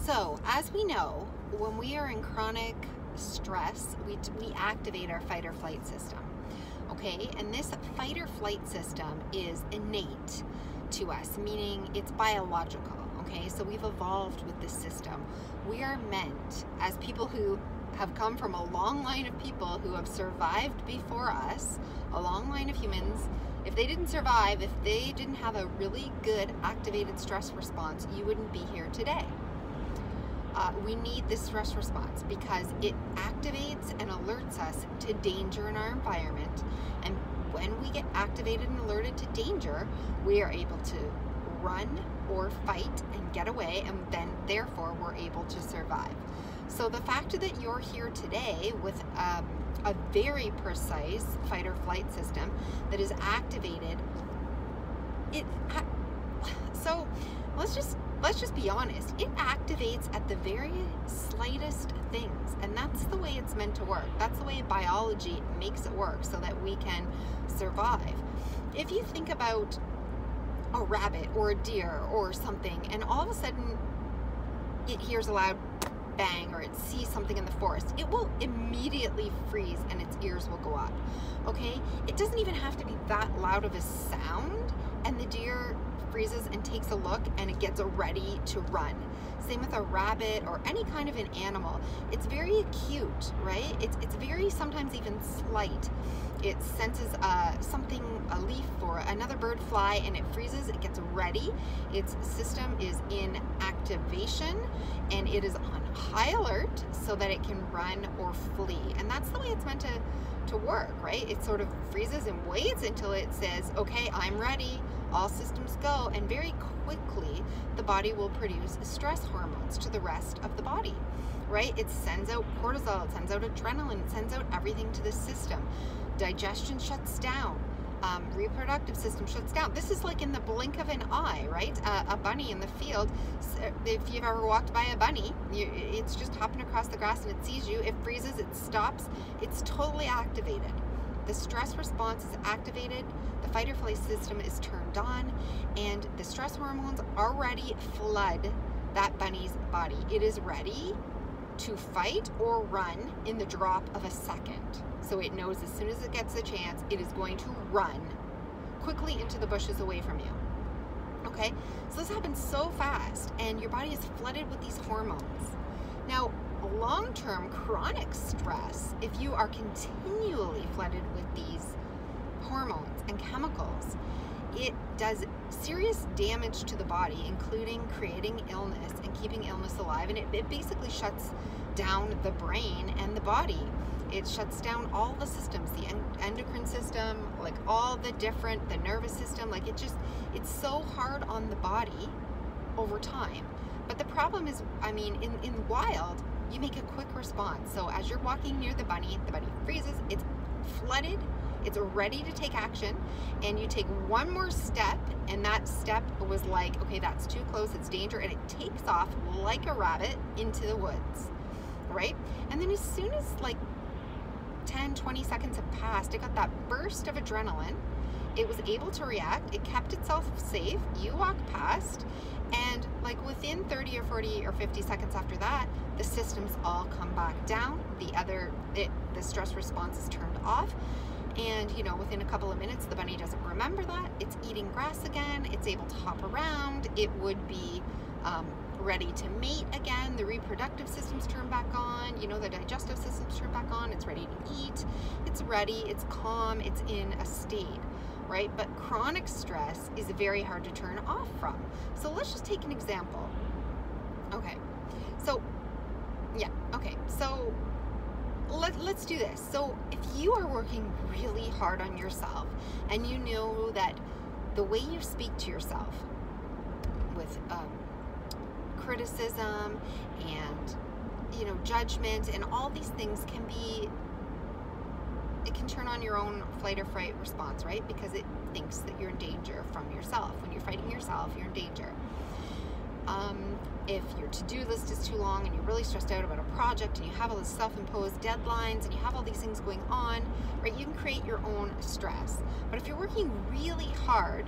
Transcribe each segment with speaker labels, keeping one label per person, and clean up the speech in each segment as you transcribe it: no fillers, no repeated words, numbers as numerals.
Speaker 1: So, as we know, when we are in chronic stress, we activate our fight or flight system. Okay, and this fight or flight system is innate to us, meaning it's biological. Okay, so we've evolved with this system. We are meant, as people who have come from a long line of people who have survived before us, a long line of humans. If they didn't survive, if they didn't have a really good activated stress response, you wouldn't be here today. We need this stress response because it activates and alerts us to danger in our environment. And when we get activated and alerted to danger, we are able to run or fight and get away, and then therefore we're able to survive. So the fact that you're here today with a very precise fight or flight system that is activated, so let's just be honest, it activates at the very slightest things, and that's the way it's meant to work. That's the way biology makes it work so that we can survive. If you think about a rabbit or a deer or something, and all of a sudden it hears a loud bang or it sees something in the forest, it will immediately freeze and its ears will go up. Okay, it doesn't even have to be that loud of a sound, and the deer freezes and takes a look and it gets ready to run. Same with a rabbit or any kind of an animal. It's very acute, right? It's very sometimes even slight. It senses something, a leaf or another bird fly, and it freezes, it gets ready. Its system is in activation and it is on high alert so that it can run or flee. And that's the way it's meant to work, right? It sort of freezes and waits until it says, okay, I'm ready, all systems go, and very quickly the body will produce stress hormones to the rest of the body, right? It sends out cortisol, it sends out adrenaline, it sends out everything to the system. Digestion shuts down, reproductive system shuts down. This is like in the blink of an eye, right? A bunny in the field, if you've ever walked by a bunny, it's just hopping across the grass and it sees you, it freezes, it stops, it's totally activated. The stress response is activated, the fight or flight system is turned on, and the stress hormones already flood that bunny's body. It is ready to fight or run in the drop of a second. So it knows as soon as it gets the chance, it is going to run quickly into the bushes away from you. Okay, so this happens so fast, and your body is flooded with these hormones. Now, long-term chronic stress, if you are continually flooded with these hormones and chemicals, it does serious damage to the body, including creating illness and keeping illness alive. And it basically shuts down the brain and the body. It shuts down all the systems, the endocrine system, like all the different, the nervous system, like it's so hard on the body over time. But the problem is, I mean, in wild, you make a quick response. So as you're walking near the bunny freezes, it's flooded, it's ready to take action, and you take one more step, and that step was like, okay, that's too close, it's danger, and it takes off like a rabbit into the woods, right? And then as soon as like 10, 20 seconds have passed, it got that burst of adrenaline, it was able to react, it kept itself safe, you walk past, and like within 30 or 40 or 50 seconds after that, the systems all come back down, the stress response is turned off, and you know, within a couple of minutes, the bunny doesn't remember that, it's eating grass again, it's able to hop around, it would be ready to mate again, the reproductive system's turned back on, you know, the digestive system's turned back on, it's ready to eat, it's ready, it's calm, it's in a state, right? But chronic stress is very hard to turn off from. So let's just take an example. Okay, so yeah, okay, so let's do this. So if you are working really hard on yourself and you know that the way you speak to yourself with criticism and, you know, judgment and all these things it can turn on your own flight or fright response, right? Because it thinks that you're in danger from yourself. When you're fighting yourself, you're in danger. If your to-do list is too long and you're really stressed out about a project and you have all these self-imposed deadlines and you have all these things going on, right, you can create your own stress. But if you're working really hard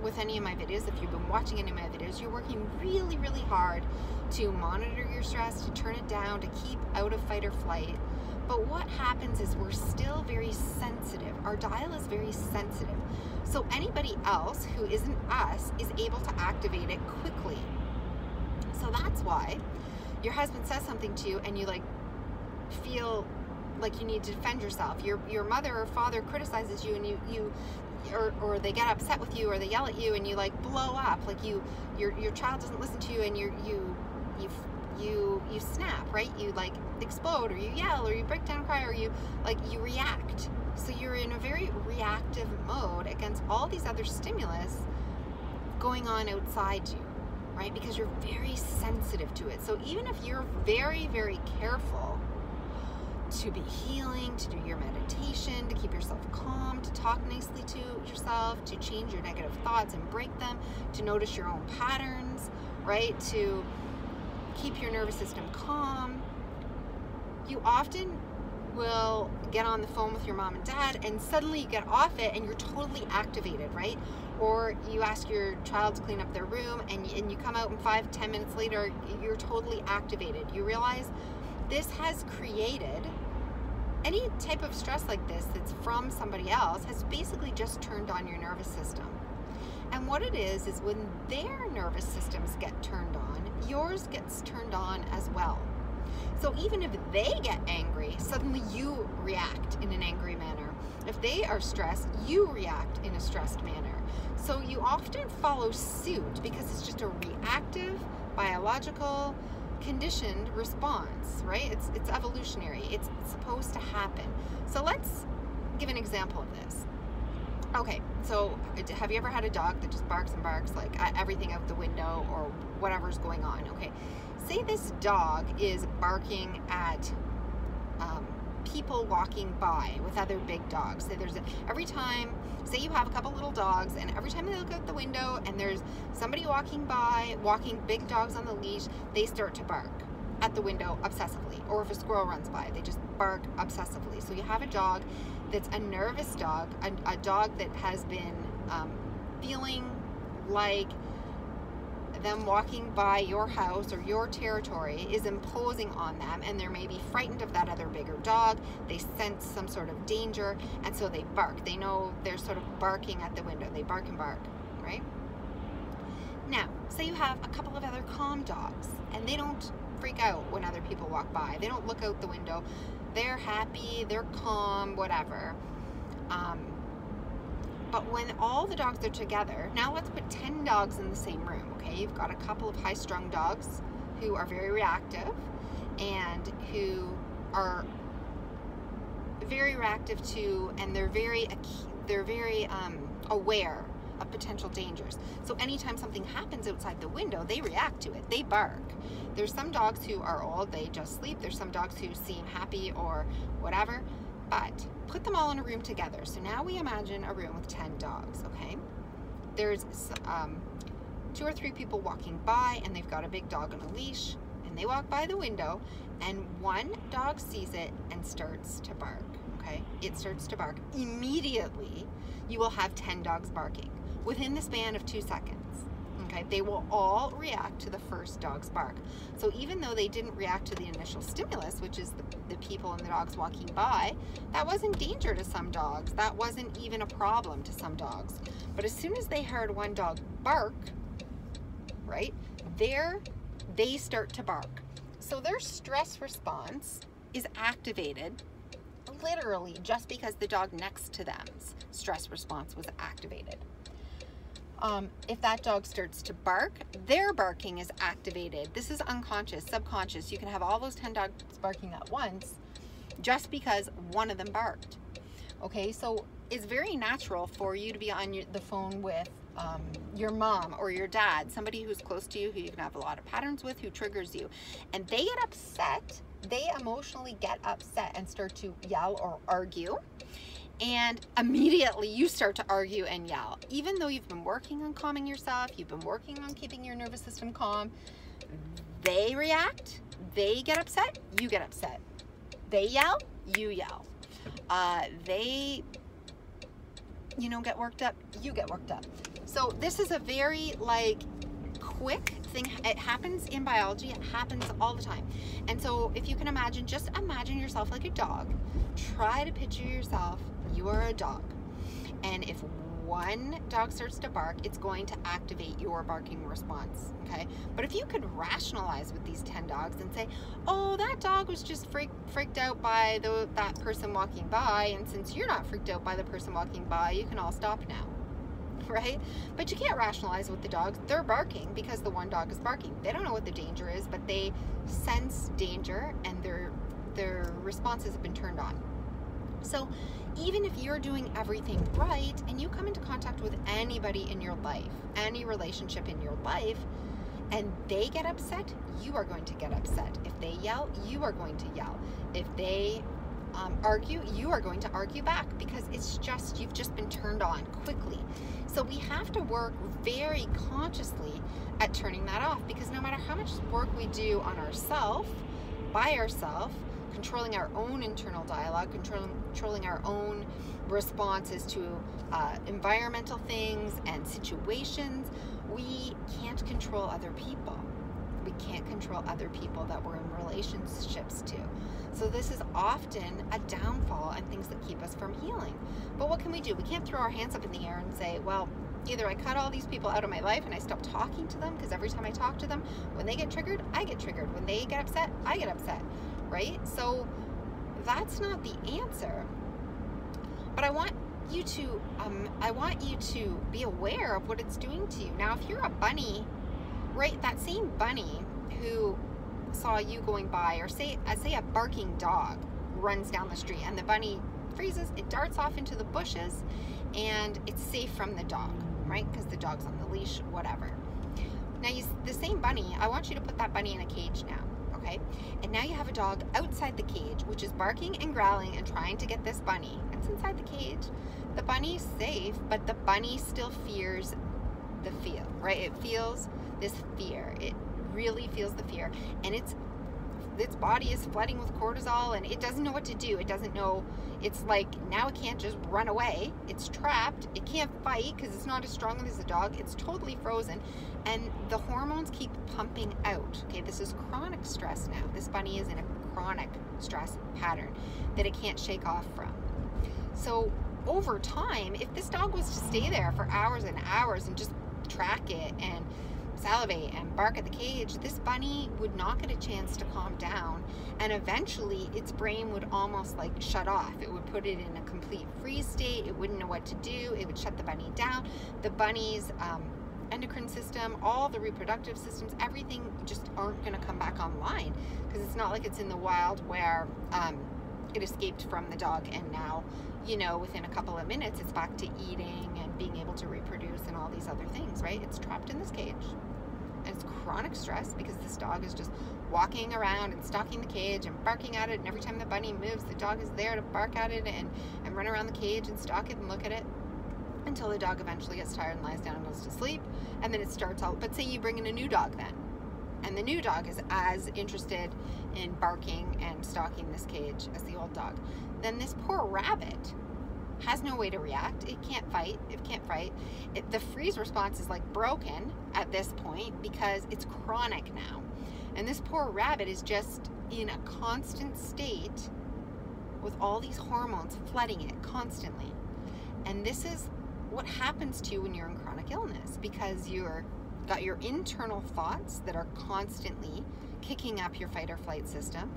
Speaker 1: with any of my videos, if you've been watching any of my videos, you're working really, really hard to monitor your stress, to turn it down, to keep out of fight or flight. But what happens is we're still very sensitive. Our dial is very sensitive. So anybody else who isn't us is able to activate it quickly. So that's why your husband says something to you and you like feel like you need to defend yourself. Your mother or father criticizes you and or they get upset with you or they yell at you and you like blow up, like your child doesn't listen to you and you snap, right? You like explode, or you yell, or you break down, cry, or you react. So you're in a very reactive mode against all these other stimulus going on outside you, right? Because you're very sensitive to it. So even if you're very, very careful to be healing, to do your meditation, to keep yourself calm, to talk nicely to yourself, to change your negative thoughts and break them, to notice your own patterns, right? To keep your nervous system calm, you often will get on the phone with your mom and dad and suddenly you get off it and you're totally activated, right? Or you ask your child to clean up their room and you come out and 5-10 minutes later you're totally activated. You realize this has created any type of stress like this that's from somebody else has basically just turned on your nervous system. And what it is when their nervous systems get turned on, yours gets turned on as well. So even if they get angry, suddenly you react in an angry manner. If they are stressed, you react in a stressed manner. So you often follow suit because it's just a reactive, biological, conditioned response, right? It's evolutionary. It's supposed to happen. So let's give an example of this. Okay, so have you ever had a dog that just barks and barks like at everything out the window or whatever's going on? Okay, say this dog is barking at people walking by with other big dogs. Say every time, say you have a couple little dogs and every time they look out the window and there's somebody walking by, walking big dogs on the leash, they start to bark at the window obsessively. Or if a squirrel runs by, they just bark obsessively. So you have a dog that's a nervous dog, a dog that has been feeling like them walking by your house or your territory is imposing on them, and they're maybe frightened of that other bigger dog. They sense some sort of danger, and so they bark. They know they're sort of barking at the window. They bark and bark, right? Now, say you have a couple of other calm dogs, and they don't freak out when other people walk by. They don't look out the window. They're happy, they're calm, whatever. But when all the dogs are together, now let's put 10 dogs in the same room, okay? You've got a couple of high-strung dogs who are very reactive and who are very reactive to, and they're very aware of potential dangers. So anytime something happens outside the window, they react to it. They bark. There's some dogs who are old, they just sleep. There's some dogs who seem happy or whatever, but put them all in a room together. So now we imagine a room with 10 dogs, okay? There's 2 or 3 people walking by and they've got a big dog on a leash and they walk by the window and one dog sees it and starts to bark, okay? It starts to bark. Immediately, you will have 10 dogs barking within the span of 2 seconds. Okay, they will all react to the first dog's bark. So even though they didn't react to the initial stimulus, which is the people and the dogs walking by, that wasn't danger to some dogs. That wasn't even a problem to some dogs. But as soon as they heard one dog bark, right, they start to bark. So their stress response is activated literally just because the dog next to them's stress response was activated. If that dog starts to bark, their barking is activated. This is unconscious, subconscious. You can have all those 10 dogs barking at once just because one of them barked. Okay, so it's very natural for you to be on the phone with your mom or your dad, somebody who's close to you, who you can have a lot of patterns with, who triggers you. And they get upset, they emotionally get upset and start to yell or argue. And immediately you start to argue and yell. Even though you've been working on calming yourself, you've been working on keeping your nervous system calm, they react, they get upset, you get upset. They yell, you yell. They, get worked up, you get worked up. So this is a very like quick thing. It happens in biology. It happens all the time. And so if you can imagine, just imagine yourself like a dog. Try to picture yourself, you are a dog. And if one dog starts to bark, it's going to activate your barking response, okay? But if you could rationalize with these 10 dogs and say, oh, that dog was just freaked out by that person walking by, and since you're not freaked out by the person walking by, you can all stop now, right? But you can't rationalize with the dogs. They're barking because the one dog is barking. They don't know what the danger is, but they sense danger, and their responses have been turned on. So even if you're doing everything right and you come into contact with anybody in your life, any relationship in your life, and they get upset, you are going to get upset. If they yell, you are going to yell. If they argue, you are going to argue back, because you've just been turned on quickly. So we have to work very consciously at turning that off, because no matter how much work we do on ourselves, by ourselves, controlling our own internal dialogue, controlling our own responses to environmental things and situations, we can't control other people. We can't control other people that we're in relationships to. So this is often a downfall and things that keep us from healing. But what can we do? We can't throw our hands up in the air and say, well, either I cut all these people out of my life and I stop talking to them, because every time I talk to them, when they get triggered, I get triggered. When they get upset, I get upset. Right? So that's not the answer. But I want you to be aware of what it's doing to you. Now, if you're a bunny, right, that same bunny who saw you going by, or say a barking dog runs down the street and the bunny freezes, it darts off into the bushes and it's safe from the dog, right? Because the dog's on the leash, whatever. Now, the same bunny, I want you to put that bunny in a cage now. Okay? And now you have a dog outside the cage, which is barking and growling and trying to get this bunny. It's inside the cage. The bunny's safe, but the bunny still fears the feel, right? It feels this fear. It really feels the fear. And its body is flooding with cortisol, and it doesn't know what to do. It doesn't know. It's like, now it can't just run away. It's trapped. It can't fight because it's not as strong as a dog. It's totally frozen. And the hormones keep pumping out. Okay, this is chronic stress now. This bunny is in a chronic stress pattern that it can't shake off from. So over time, if this dog was to stay there for hours and hours and just track it and salivate and bark at the cage, this bunny would not get a chance to calm down, and eventually its brain would almost like shut off. It would put it in a complete freeze state. It wouldn't know what to do. It would shut the bunny down. The bunny's endocrine system, all the reproductive systems, everything just aren't going to come back online, because it's not like it's in the wild where it escaped from the dog and now, within a couple of minutes it's back to eating and being able to reproduce and all these other things, right? It's trapped in this cage, and it's chronic stress because this dog is just walking around and stalking the cage and barking at it, and every time the bunny moves, the dog is there to bark at it and run around the cage and stalk it and look at it, until the dog eventually gets tired and lies down and goes to sleep, and then it starts all. But say you bring in a new dog then, and the new dog is as interested in barking and stalking this cage as the old dog, then this poor rabbit has no way to react. It can't fight. The freeze response is like broken at this point because it's chronic now. And this poor rabbit is just in a constant state with all these hormones flooding it constantly. And this is what happens to you when you're in chronic illness, because you've got your internal thoughts that are constantly kicking up your fight or flight system.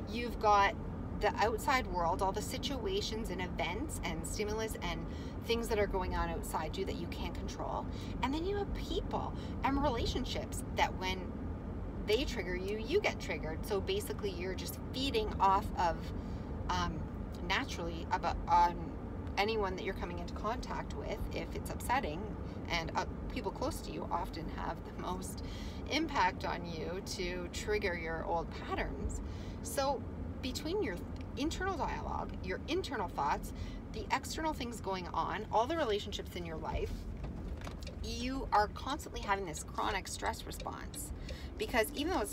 Speaker 1: You've got the outside world, all the situations and events and stimulus and things that are going on outside you that you can't control. And then you have people and relationships that when they trigger you, you get triggered. So basically you're just feeding off of naturally on anyone that you're coming into contact with if it's upsetting. And people close to you often have the most impact on you to trigger your old patterns. So between your internal dialogue, your internal thoughts, the external things going on, all the relationships in your life, you are constantly having this chronic stress response, because even though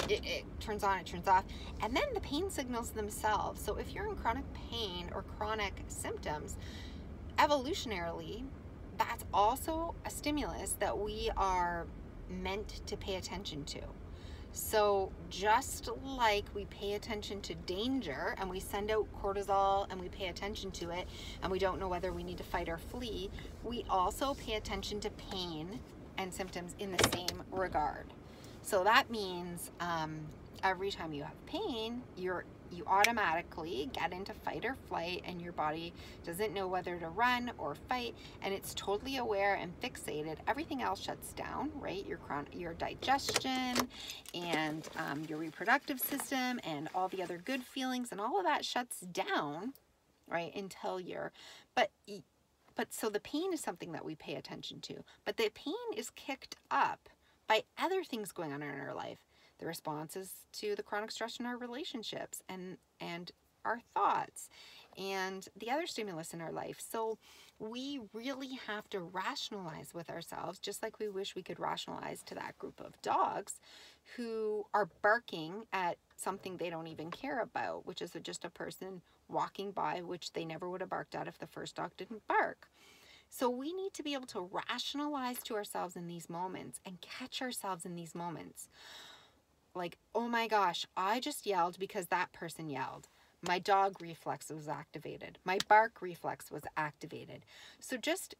Speaker 1: it turns on, it turns off, and then the pain signals themselves. So if you're in chronic pain or chronic symptoms, evolutionarily, that's also a stimulus that we are meant to pay attention to. So just like we pay attention to danger and we send out cortisol and we pay attention to it and we don't know whether we need to fight or flee, we also pay attention to pain and symptoms in the same regard. So that means every time you have pain, you automatically get into fight or flight, and your body doesn't know whether to run or fight, and it's totally aware and fixated. Everything else shuts down, right? Your digestion and your reproductive system and all the other good feelings and all of that shuts down, right? Until but so the pain is something that we pay attention to, but the pain is kicked up by other things going on in our life. The responses to the chronic stress in our relationships and our thoughts and the other stimulus in our life. So we really have to rationalize with ourselves, just like we wish we could rationalize to that group of dogs who are barking at something they don't even care about, which is just a person walking by, which they never would have barked at if the first dog didn't bark. So we need to be able to rationalize to ourselves in these moments and catch ourselves in these moments. Like, oh my gosh, I just yelled because that person yelled. My dog reflex was activated. My bark reflex was activated. So just,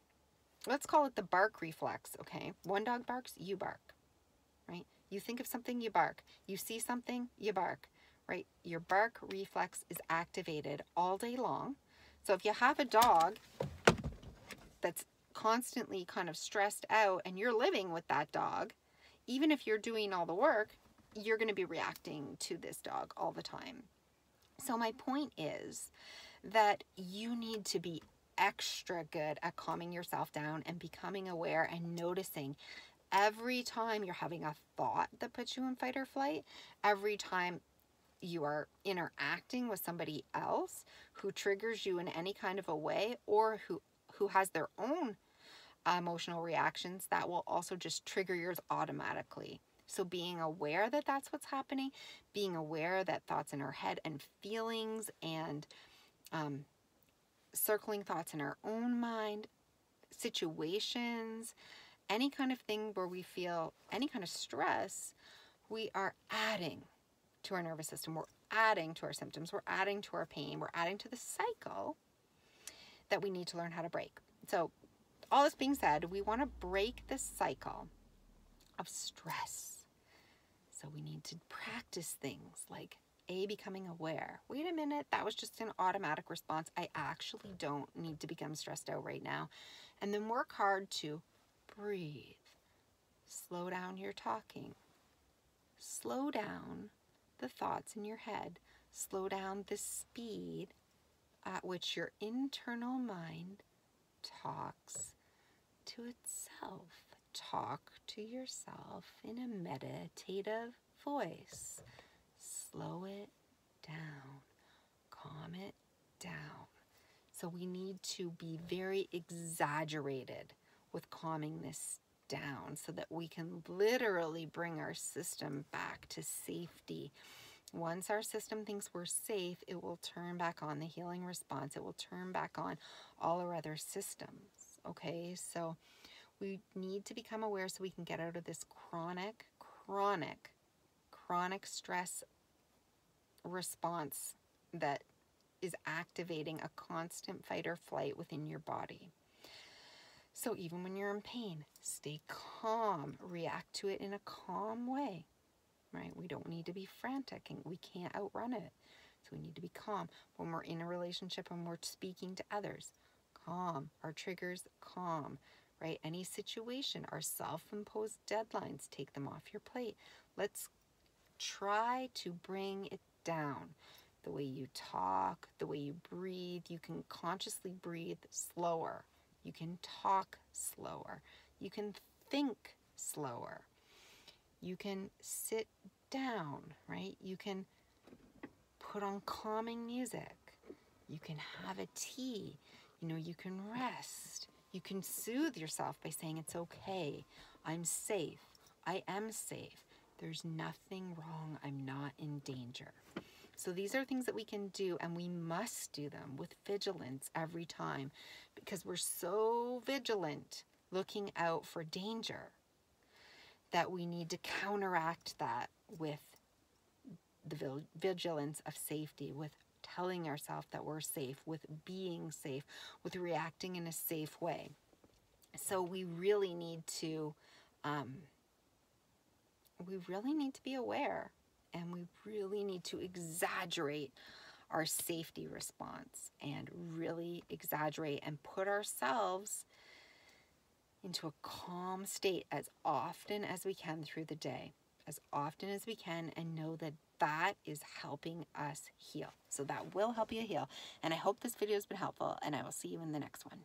Speaker 1: let's call it the bark reflex, okay? One dog barks, you bark, right? You think of something, you bark. You see something, you bark, right? Your bark reflex is activated all day long. So if you have a dog that's constantly kind of stressed out and you're living with that dog, even if you're doing all the work, you're going to be reacting to this dog all the time. So my point is that you need to be extra good at calming yourself down and becoming aware and noticing every time you're having a thought that puts you in fight or flight, every time you are interacting with somebody else who triggers you in any kind of a way, or who has their own emotional reactions that will also just trigger yours automatically. So being aware that that's what's happening, being aware that thoughts in our head and feelings and circling thoughts in our own mind, situations, any kind of thing where we feel any kind of stress, we are adding to our nervous system. We're adding to our symptoms. We're adding to our pain. We're adding to the cycle that we need to learn how to break. So all this being said, we want to break the cycle of stress. So we need to practice things like becoming aware. Wait a minute, that was just an automatic response. I actually don't need to become stressed out right now. And then work hard to breathe. Slow down your talking. Slow down the thoughts in your head. Slow down the speed at which your internal mind talks to itself. Talk to yourself in a meditative voice. Slow it down. Calm it down. So we need to be very exaggerated with calming this down so that we can literally bring our system back to safety. Once our system thinks we're safe, it will turn back on the healing response. It will turn back on all our other systems. Okay, so we need to become aware so we can get out of this chronic stress response that is activating a constant fight or flight within your body. So even when you're in pain, stay calm, react to it in a calm way, right? We don't need to be frantic and we can't outrun it. So we need to be calm. When we're in a relationship and we're speaking to others, calm. Our triggers, calm. Right? Any situation, our self-imposed deadlines, take them off your plate. Let's try to bring it down. The way you talk, the way you breathe, you can consciously breathe slower. You can talk slower. You can think slower. You can sit down, right? You can put on calming music. You can have a tea. You can rest. You can soothe yourself by saying it's okay. I'm safe. I am safe. There's nothing wrong. I'm not in danger. So these are things that we can do, and we must do them with vigilance every time, because we're so vigilant looking out for danger that we need to counteract that with the vigilance of safety, with telling ourselves that we're safe, with being safe, with reacting in a safe way. So we really need to be aware, and we really need to exaggerate our safety response, and really exaggerate and put ourselves into a calm state as often as we can through the day, as often as we can, and know that that is helping us heal. So that will help you heal. And I hope this video has been helpful, and I will see you in the next one.